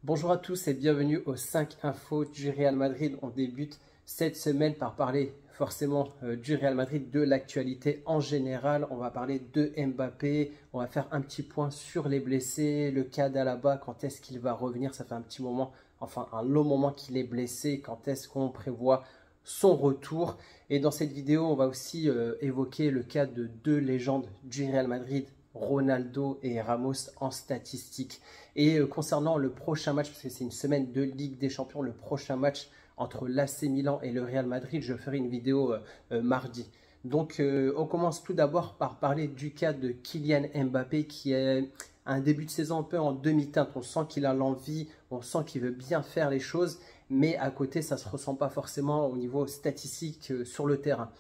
Bonjour à tous et bienvenue aux 5 infos du Real Madrid. On débute cette semaine par parler forcément du Real Madrid, de l'actualité en général. On va parler de Mbappé, on va faire un petit point sur les blessés, le cas d'Alaba, quand est-ce qu'il va revenir. Ça fait un petit moment, enfin un long moment qu'il est blessé, quand est-ce qu'on prévoit son retour. Et dans cette vidéo, on va aussi évoquer le cas de deux légendes du Real Madrid, Ronaldo et Ramos en statistiques. Et concernant le prochain match, parce que c'est une semaine de Ligue des Champions, le prochain match entre l'AC Milan et le Real Madrid, je ferai une vidéo mardi. Donc on commence tout d'abord par parler du cas de Kylian Mbappé qui est un début de saison un peu en demi-teinte. On sent qu'il a l'envie, on sent qu'il veut bien faire les choses, mais à côté ça ne se ressent pas forcément au niveau statistique sur le terrain.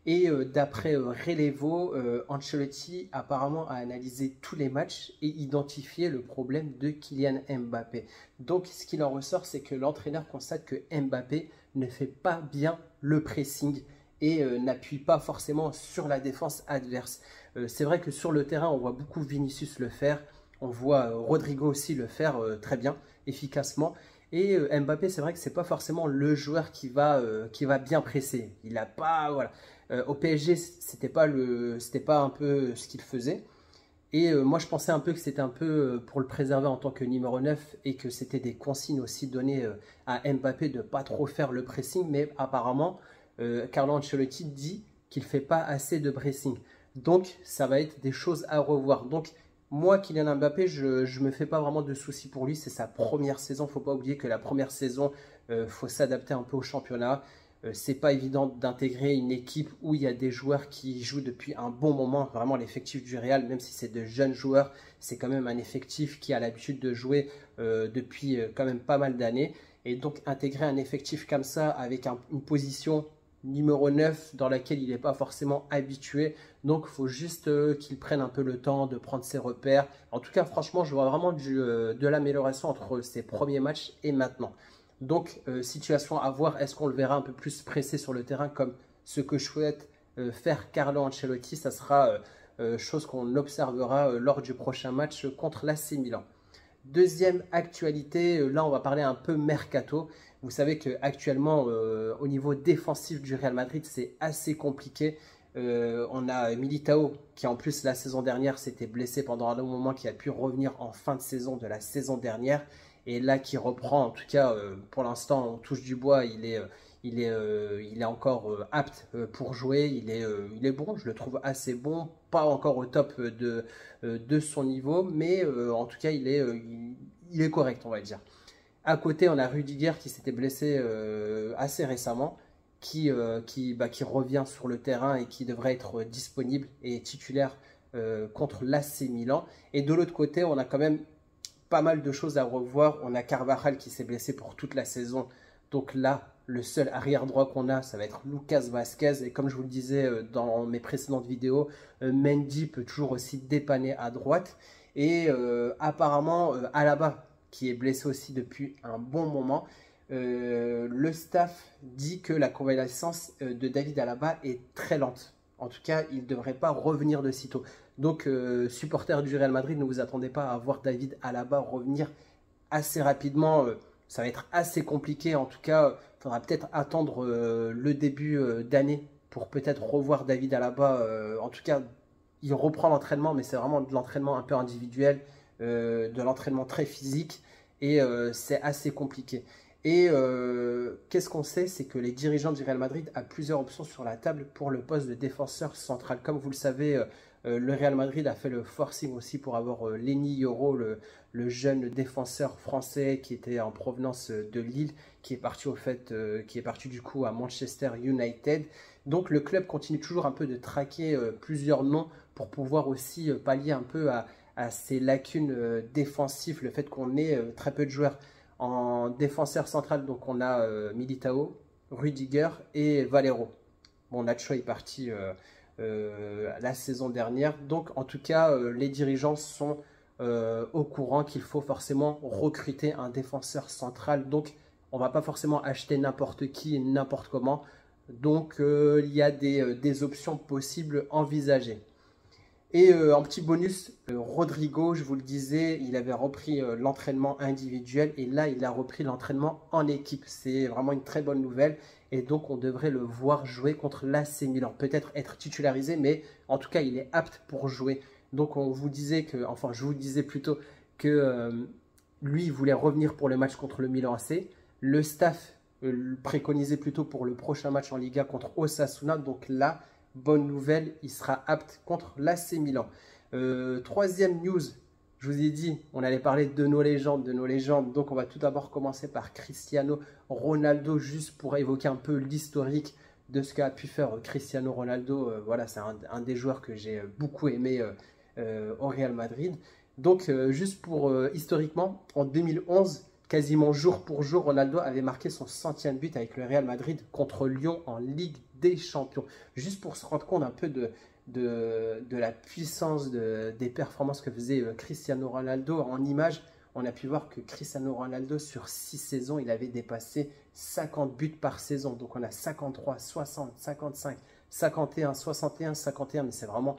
Et d'après Relevo, Ancelotti apparemment a analysé tous les matchs et identifié le problème de Kylian Mbappé. Donc ce qu'il en ressort, c'est que l'entraîneur constate que Mbappé ne fait pas bien le pressing et n'appuie pas forcément sur la défense adverse. C'est vrai que sur le terrain, on voit beaucoup Vinicius le faire, on voit Rodrigo aussi le faire très bien, efficacement. Et Mbappé, c'est vrai que c'est pas forcément le joueur qui va bien presser. Il n'a pas, voilà. Au PSG, c'était pas un peu ce qu'il faisait. Et moi, je pensais un peu que c'était un peu pour le préserver en tant que numéro 9 et que c'était des consignes aussi données à Mbappé de pas trop faire le pressing. Mais apparemment, Carlo Ancelotti dit qu'il fait pas assez de pressing. Donc, ça va être des choses à revoir. Donc, moi, Kylian Mbappé, je me fais pas vraiment de soucis pour lui. C'est sa première saison. Faut pas oublier que la première saison, faut s'adapter un peu au championnat. C'est pas évident d'intégrer une équipe où il y a des joueurs qui jouent depuis un bon moment. Vraiment, l'effectif du Real, même si c'est de jeunes joueurs, c'est quand même un effectif qui a l'habitude de jouer depuis quand même pas mal d'années. Et donc, intégrer un effectif comme ça avec une position numéro 9 dans laquelle il n'est pas forcément habitué. Donc, il faut juste qu'il prenne un peu le temps de prendre ses repères. En tout cas, franchement, je vois vraiment de l'amélioration entre ses premiers matchs et maintenant. Donc, situation à voir, est-ce qu'on le verra un peu plus pressé sur le terrain comme ce que je souhaite faire Carlo Ancelotti. Ça sera chose qu'on observera lors du prochain match contre l'AC Milan. Deuxième actualité, là on va parler un peu mercato. Vous savez qu'actuellement au niveau défensif du Real Madrid, c'est assez compliqué. On a Militao qui en plus la saison dernière s'était blessé pendant un long moment, qui a pu revenir en fin de saison de la saison dernière. Et là qui reprend, en tout cas pour l'instant on touche du bois, il est encore apte pour jouer, il est bon, je le trouve assez bon, pas encore au top de son niveau, mais en tout cas il est correct, on va dire. À côté, on a Rudiger qui s'était blessé assez récemment, qui revient sur le terrain et qui devrait être disponible et titulaire contre l'AC Milan. Et de l'autre côté, on a quand même pas mal de choses à revoir. On a Carvajal qui s'est blessé pour toute la saison. Donc là, le seul arrière droit qu'on a, ça va être Lucas Vazquez. Et comme je vous le disais dans mes précédentes vidéos, Mendy peut toujours aussi dépanner à droite. Et apparemment, Alaba, qui est blessé aussi depuis un bon moment, le staff dit que la convalescence de David Alaba est très lente. En tout cas, il ne devrait pas revenir de sitôt. Donc, supporters du Real Madrid, ne vous attendez pas à voir David Alaba revenir assez rapidement. Ça va être assez compliqué. En tout cas, il faudra peut-être attendre le début d'année pour peut-être revoir David Alaba. En tout cas, il reprend l'entraînement, mais c'est vraiment de l'entraînement un peu individuel, de l'entraînement très physique. Et c'est assez compliqué. Et qu'est-ce qu'on sait, c'est que les dirigeants du Real Madrid ont plusieurs options sur la table pour le poste de défenseur central. Comme vous le savez, le Real Madrid a fait le forcing aussi pour avoir Lenny Yoro, le jeune défenseur français qui était en provenance de Lille, qui est parti qui est parti du coup à Manchester United. Donc le club continue toujours un peu de traquer plusieurs noms pour pouvoir aussi pallier un peu à ces lacunes défensives, le fait qu'on ait très peu de joueurs. En défenseur central, donc on a Militao, Rudiger et Valero. Bon, Nacho est parti la saison dernière. Donc, en tout cas, les dirigeants sont au courant qu'il faut forcément recruter un défenseur central. Donc, on ne va pas forcément acheter n'importe qui et n'importe comment. Donc, il y a des options possibles envisagées. Et en petit bonus, Rodrigo, je vous le disais, il avait repris l'entraînement individuel et là, il a repris l'entraînement en équipe. C'est vraiment une très bonne nouvelle et donc on devrait le voir jouer contre l'AC Milan. Peut-être être titularisé, mais en tout cas, il est apte pour jouer. Donc on vous disait que, enfin, je vous disais plutôt que lui, il voulait revenir pour le match contre le Milan AC. Le staff le préconisait plutôt pour le prochain match en Liga contre Osasuna. Donc là, bonne nouvelle, il sera apte contre l'AC Milan. Troisième news, je vous ai dit, on allait parler de nos légendes, Donc on va tout d'abord commencer par Cristiano Ronaldo, juste pour évoquer un peu l'historique de ce qu'a pu faire Cristiano Ronaldo. Voilà, c'est un des joueurs que j'ai beaucoup aimé au Real Madrid. Donc juste pour historiquement, en 2011, quasiment jour pour jour, Ronaldo avait marqué son 100e but avec le Real Madrid contre Lyon en Ligue des Champions. Juste pour se rendre compte un peu de la puissance des performances que faisait Cristiano Ronaldo en images, on a pu voir que Cristiano Ronaldo, sur 6 saisons, il avait dépassé 50 buts par saison. Donc on a 53, 60, 55, 51, 61, 51, mais c'est vraiment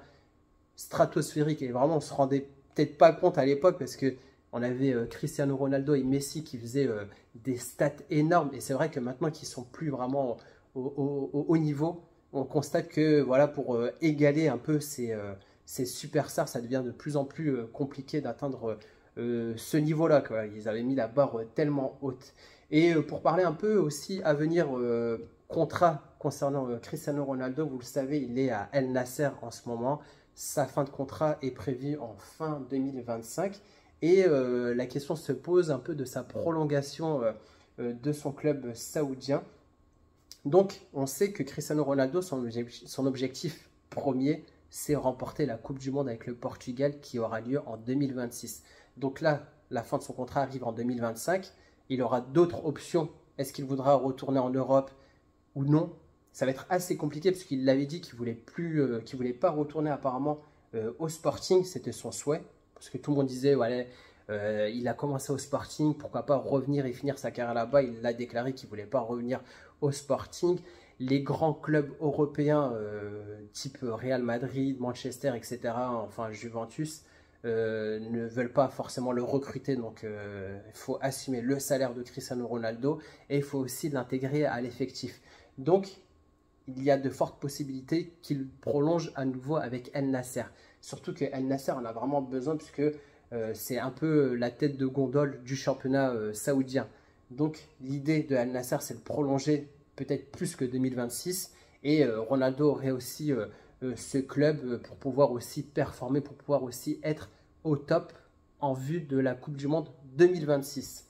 stratosphérique et vraiment on se rendait peut-être pas compte à l'époque parce que on avait Cristiano Ronaldo et Messi qui faisaient des stats énormes et c'est vrai que maintenant qu'ils sont plus vraiment au haut niveau, on constate que voilà, pour égaler un peu ces superstars, ça devient de plus en plus compliqué d'atteindre ce niveau-là, quoi. Ils avaient mis la barre tellement haute. Et pour parler un peu aussi à venir contrat concernant Cristiano Ronaldo, vous le savez, il est à El Nasser en ce moment. Sa fin de contrat est prévue en fin 2025. Et la question se pose un peu de sa prolongation de son club saoudien. Donc, on sait que Cristiano Ronaldo, son objectif premier, c'est remporter la Coupe du Monde avec le Portugal qui aura lieu en 2026. Donc là, la fin de son contrat arrive en 2025. Il aura d'autres options. Est-ce qu'il voudra retourner en Europe ou non? Ça va être assez compliqué parce qu'il l'avait dit qu'il ne voulait pas retourner apparemment au Sporting. C'était son souhait. Parce que tout le monde disait, voilà, il a commencé au Sporting, pourquoi pas revenir et finir sa carrière là-bas. Il a déclaré qu'il ne voulait pas revenir au Sporting. Les grands clubs européens, type Real Madrid, Manchester, etc., enfin Juventus, ne veulent pas forcément le recruter. Donc, il faut assumer le salaire de Cristiano Ronaldo et il faut aussi l'intégrer à l'effectif. Donc, il y a de fortes possibilités qu'il prolonge à nouveau avec El Nasser. Surtout que El Nasser en a vraiment besoin puisque c'est un peu la tête de gondole du championnat saoudien. Donc l'idée de El Nasser, c'est de prolonger peut-être plus que 2026. Et Ronaldo aurait aussi ce club pour pouvoir aussi performer, pour pouvoir aussi être au top en vue de la Coupe du Monde 2026.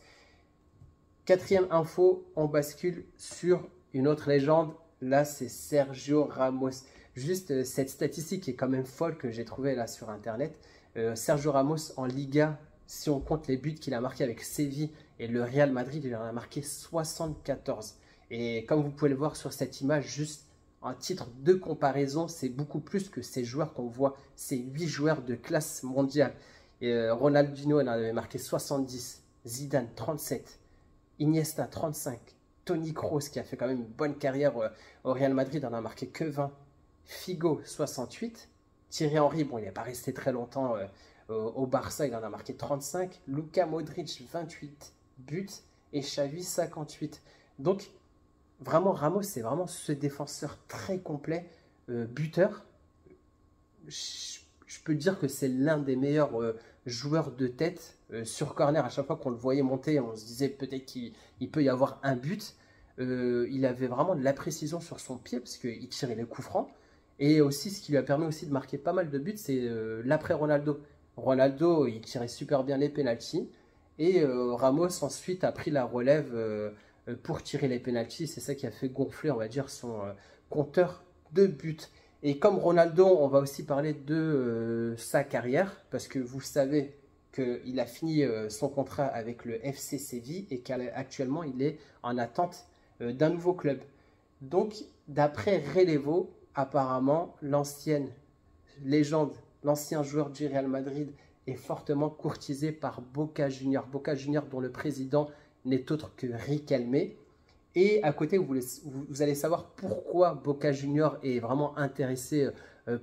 Quatrième info, on bascule sur une autre légende. Là, c'est Sergio Ramos. Juste cette statistique qui est quand même folle que j'ai trouvée là sur Internet. Sergio Ramos en Liga, si on compte les buts qu'il a marqués avec Séville et le Real Madrid, il en a marqué 74. Et comme vous pouvez le voir sur cette image, juste en titre de comparaison, c'est beaucoup plus que ces joueurs qu'on voit, ces 8 joueurs de classe mondiale. Et, Ronaldinho en avait marqué 70, Zidane 37, Iniesta 35, Toni Kroos qui a fait quand même une bonne carrière au Real Madrid en a marqué que 20, Figo 68, Thierry Henry, bon il n'est pas resté très longtemps au Barça, il en a marqué 35, Luka Modric 28 buts et Xavi 58. Donc vraiment Ramos c'est vraiment ce défenseur très complet, buteur. Je peux dire que c'est l'un des meilleurs joueurs de tête sur corner. À chaque fois qu'on le voyait monter, on se disait peut-être qu'il peut y avoir un but. Il avait vraiment de la précision sur son pied parce qu'il tirait les coups francs. Et aussi, ce qui lui a permis aussi de marquer pas mal de buts, c'est l'après Ronaldo. Ronaldo, il tirait super bien les pénaltys. Et Ramos, ensuite, a pris la relève pour tirer les pénaltys. C'est ça qui a fait gonfler, on va dire, son compteur de buts. Et comme Ronaldo, on va aussi parler de sa carrière. Parce que vous savez qu'il a fini son contrat avec le FC Séville et qu'actuellement, il est en attente d'un nouveau club. Donc, d'après Relevo, apparemment, l'ancienne légende, l'ancien joueur du Real Madrid est fortement courtisé par Boca Juniors. Boca Juniors dont le président n'est autre que Riquelme. Et à côté, vous allez savoir pourquoi Boca Juniors est vraiment intéressé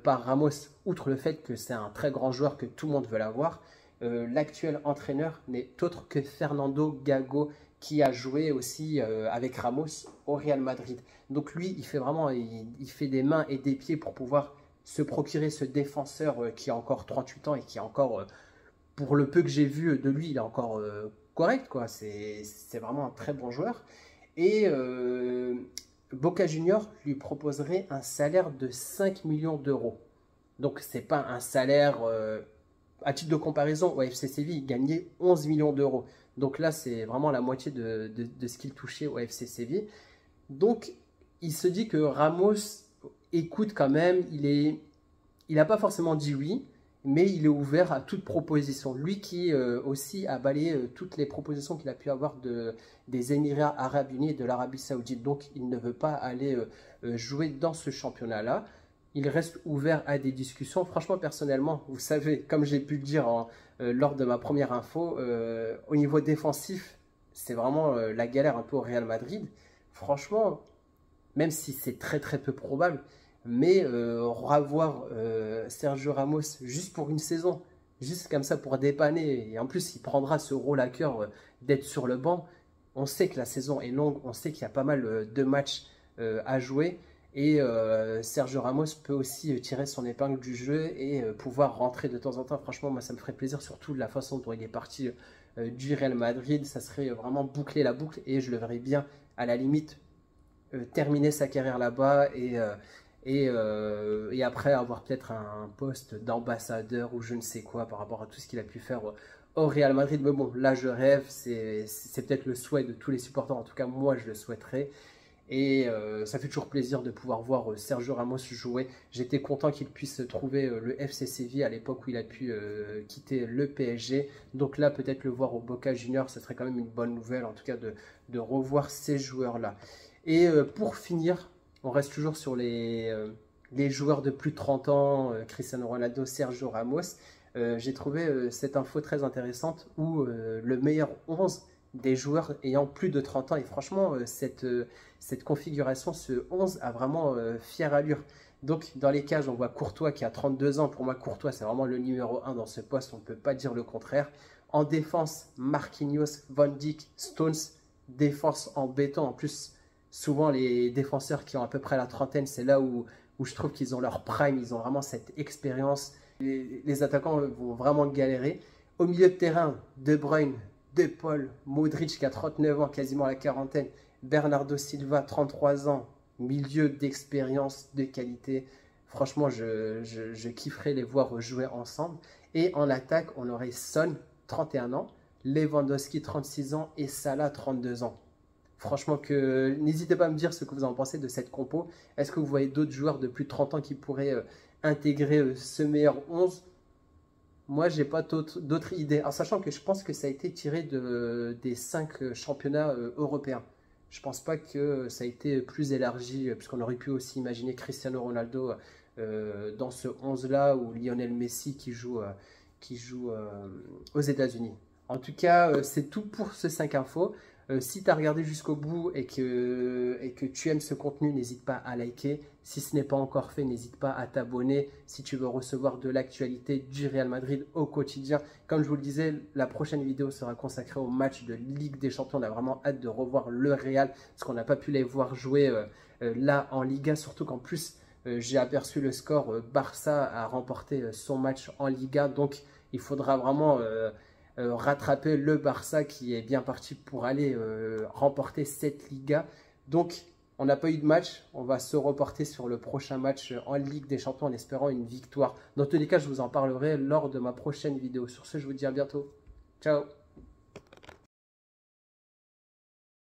par Ramos, outre le fait que c'est un très grand joueur que tout le monde veut l'avoir. L'actuel entraîneur n'est autre que Fernando Gago, qui a joué aussi avec Ramos au Real Madrid. Donc lui, il fait vraiment, il fait des mains et des pieds pour pouvoir se procurer ce défenseur qui a encore 38 ans et qui est encore, pour le peu que j'ai vu de lui, il est encore correct, quoi. C'est vraiment un très bon joueur. Et Boca Junior lui proposerait un salaire de 5 millions d'euros. Donc c'est pas un salaire, à titre de comparaison, au FC Séville, il gagnait 11 millions d'euros. Donc là, c'est vraiment la moitié de ce qu'il touchait au FC Séville. Donc il se dit que Ramos écoute quand même, il n'a pas forcément dit oui, mais il est ouvert à toute proposition. Lui qui aussi a balayé toutes les propositions qu'il a pu avoir des Émirats Arabes Unis et de l'Arabie Saoudite. Donc il ne veut pas aller jouer dans ce championnat-là. Il reste ouvert à des discussions. Franchement, personnellement, vous savez, comme j'ai pu le dire lors de ma première info, au niveau défensif, c'est vraiment la galère un peu au Real Madrid. Franchement, même si c'est très très peu probable, mais revoir Sergio Ramos juste pour une saison, juste comme ça pour dépanner, et en plus il prendra ce rôle à cœur d'être sur le banc. On sait que la saison est longue, on sait qu'il y a pas mal de matchs à jouer, et Sergio Ramos peut aussi tirer son épingle du jeu et pouvoir rentrer de temps en temps. Franchement, moi ça me ferait plaisir, surtout de la façon dont il est parti du Real Madrid. Ça serait vraiment boucler la boucle, et je le verrais bien à la limite terminer sa carrière là-bas et après avoir peut-être un poste d'ambassadeur ou je ne sais quoi par rapport à tout ce qu'il a pu faire au Real Madrid. Mais bon, là je rêve, c'est peut-être le souhait de tous les supporters, en tout cas moi je le souhaiterais. Et ça fait toujours plaisir de pouvoir voir Sergio Ramos jouer. J'étais content qu'il puisse trouver le FC Séville à l'époque où il a pu quitter le PSG. Donc là, peut-être le voir au Boca Juniors, ce serait quand même une bonne nouvelle, en tout cas de revoir ces joueurs-là. Et pour finir, on reste toujours sur les joueurs de plus de 30 ans, Cristiano Ronaldo, Sergio Ramos. J'ai trouvé cette info très intéressante où le meilleur 11 des joueurs ayant plus de 30 ans. Et franchement, cette configuration, ce 11 a vraiment fière allure. Donc dans les cages, on voit Courtois qui a 32 ans. Pour moi, Courtois, c'est vraiment le numéro 1 dans ce poste. On ne peut pas dire le contraire. En défense, Marquinhos, Van Dijk, Stones. Défense en béton. En plus, souvent les défenseurs qui ont à peu près la trentaine, c'est là où je trouve qu'ils ont leur prime. Ils ont vraiment cette expérience. Les attaquants vont vraiment galérer. Au milieu de terrain, De Bruyne, De Paul, Modric qui a 39 ans, quasiment à la quarantaine, Bernardo Silva, 33 ans, milieu d'expérience, de qualité. Franchement, je kifferais les voir jouer ensemble. Et en attaque, on aurait Son, 31 ans, Lewandowski, 36 ans et Salah, 32 ans. Franchement, n'hésitez pas à me dire ce que vous en pensez de cette compo. Est-ce que vous voyez d'autres joueurs de plus de 30 ans qui pourraient intégrer ce meilleur 11 ? Moi, j'ai pas d'autres idées. En sachant que je pense que ça a été tiré des 5 championnats européens. Je pense pas que ça a été plus élargi, puisqu'on aurait pu aussi imaginer Cristiano Ronaldo dans ce 11-là, ou Lionel Messi qui joue aux États-Unis. En tout cas, c'est tout pour ce 5 infos. Si tu as regardé jusqu'au bout et que tu aimes ce contenu, n'hésite pas à liker. Si ce n'est pas encore fait, n'hésite pas à t'abonner si tu veux recevoir de l'actualité du Real Madrid au quotidien. Comme je vous le disais, la prochaine vidéo sera consacrée au match de Ligue des Champions. On a vraiment hâte de revoir le Real parce qu'on n'a pas pu les voir jouer là en Liga. Surtout qu'en plus, j'ai aperçu le score. Barça a remporté son match en Liga. Donc, il faudra vraiment rattraper le Barça qui est bien parti pour aller remporter cette Liga. Donc, on n'a pas eu de match. On va se reporter sur le prochain match en Ligue des Champions en espérant une victoire. Dans tous les cas, je vous en parlerai lors de ma prochaine vidéo. Sur ce, je vous dis à bientôt. Ciao!